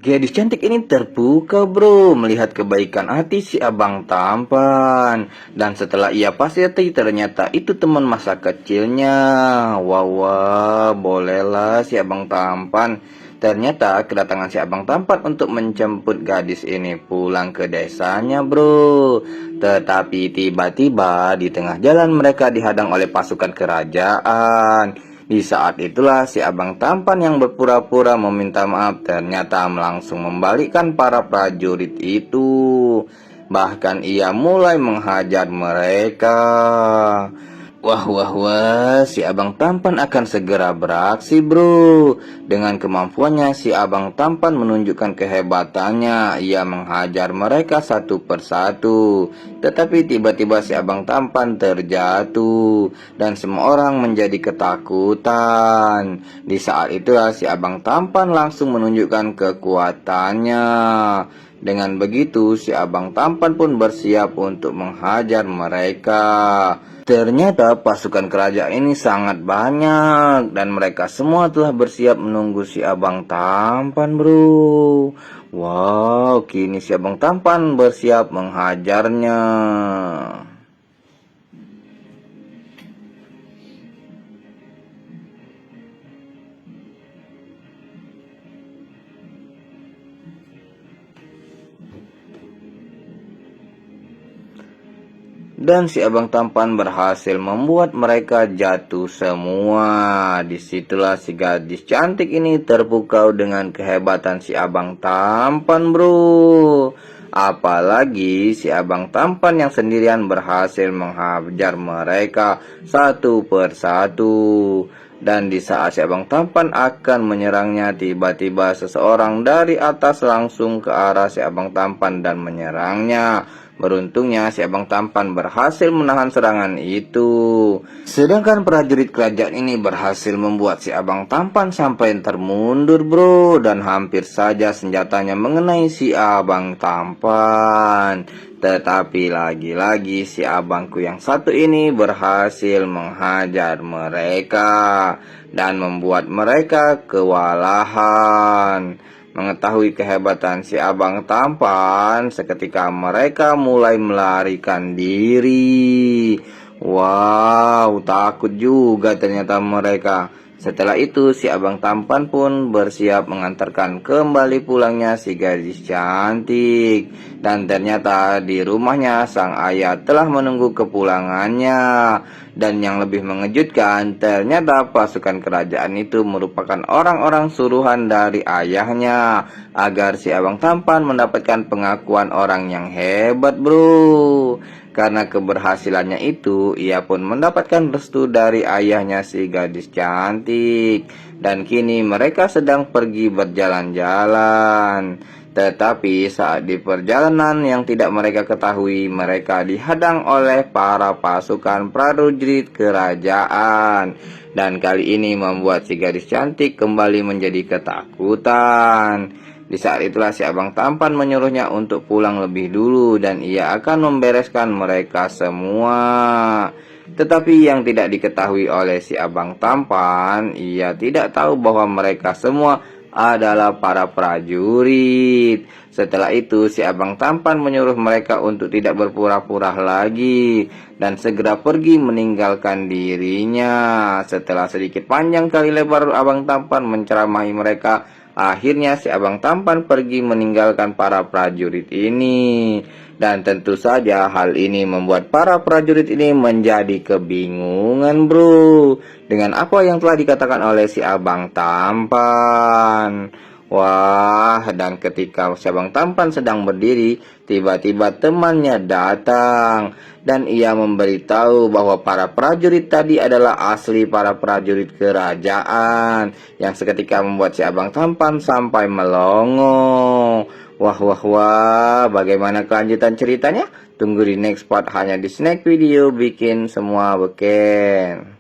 Gadis cantik ini terpukau bro melihat kebaikan hati si abang tampan. Dan setelah ia pasti ternyata itu teman masa kecilnya. Wah wah bolehlah si abang tampan. Ternyata kedatangan si abang tampan untuk menjemput gadis ini pulang ke desanya bro. Tetapi tiba-tiba di tengah jalan mereka dihadang oleh pasukan kerajaan. Di saat itulah si abang tampan yang berpura-pura meminta maaf ternyata langsung membalikkan para prajurit itu. Bahkan ia mulai menghajar mereka. Wah wah wah, si abang tampan akan segera beraksi bro. Dengan kemampuannya si abang tampan menunjukkan kehebatannya. Ia menghajar mereka satu persatu. Tetapi tiba-tiba si abang tampan terjatuh. Dan semua orang menjadi ketakutan. Di saat itulah si abang tampan langsung menunjukkan kekuatannya. Dengan begitu si abang tampan pun bersiap untuk menghajar mereka. Ternyata pasukan kerajaan ini sangat banyak dan mereka semua telah bersiap menunggu si abang tampan bro. Wow, kini si abang tampan bersiap menghajarnya. Dan si abang tampan berhasil membuat mereka jatuh semua. Disitulah si gadis cantik ini terpukau dengan kehebatan si abang tampan bro. Apalagi si abang tampan yang sendirian berhasil menghajar mereka satu persatu. Dan di saat si abang tampan akan menyerangnya, tiba-tiba seseorang dari atas langsung ke arah si abang tampan dan menyerangnya. Beruntungnya si abang tampan berhasil menahan serangan itu. Sedangkan prajurit kerajaan ini berhasil membuat si abang tampan sampai termundur bro. Dan hampir saja senjatanya mengenai si abang tampan. Tetapi lagi-lagi si abangku yang satu ini berhasil menghajar mereka. Dan membuat mereka kewalahan. Mengetahui kehebatan si abang tampan, seketika mereka mulai melarikan diri. Wow, takut juga ternyata mereka. Setelah itu si abang tampan pun bersiap mengantarkan kembali pulangnya si gadis cantik. Dan ternyata di rumahnya sang ayah telah menunggu kepulangannya. Dan yang lebih mengejutkan, ternyata pasukan kerajaan itu merupakan orang-orang suruhan dari ayahnya. Agar si abang tampan mendapatkan pengakuan orang yang hebat bro. Karena keberhasilannya itu, ia pun mendapatkan restu dari ayahnya si gadis cantik. Dan kini mereka sedang pergi berjalan-jalan. Tetapi saat di perjalanan yang tidak mereka ketahui, mereka dihadang oleh para pasukan prajurit kerajaan. Dan kali ini membuat si gadis cantik kembali menjadi ketakutan. Di saat itulah si abang tampan menyuruhnya untuk pulang lebih dulu dan ia akan membereskan mereka semua. Tetapi yang tidak diketahui oleh si abang tampan, ia tidak tahu bahwa mereka semua adalah para prajurit. Setelah itu si abang tampan menyuruh mereka untuk tidak berpura-pura lagi dan segera pergi meninggalkan dirinya. Setelah sedikit panjang kali lebar abang tampan menceramahi mereka, akhirnya si abang tampan pergi meninggalkan para prajurit ini. Dan tentu saja hal ini membuat para prajurit ini menjadi kebingungan bro. Dengan apa yang telah dikatakan oleh si abang tampan. Wah, dan ketika si abang tampan sedang berdiri, tiba-tiba temannya datang. Dan ia memberitahu bahwa para prajurit tadi adalah asli para prajurit kerajaan. Yang seketika membuat si abang tampan sampai melongo. Wah wah wah, bagaimana kelanjutan ceritanya? Tunggu di next part hanya di Snack Video bikin semua beken.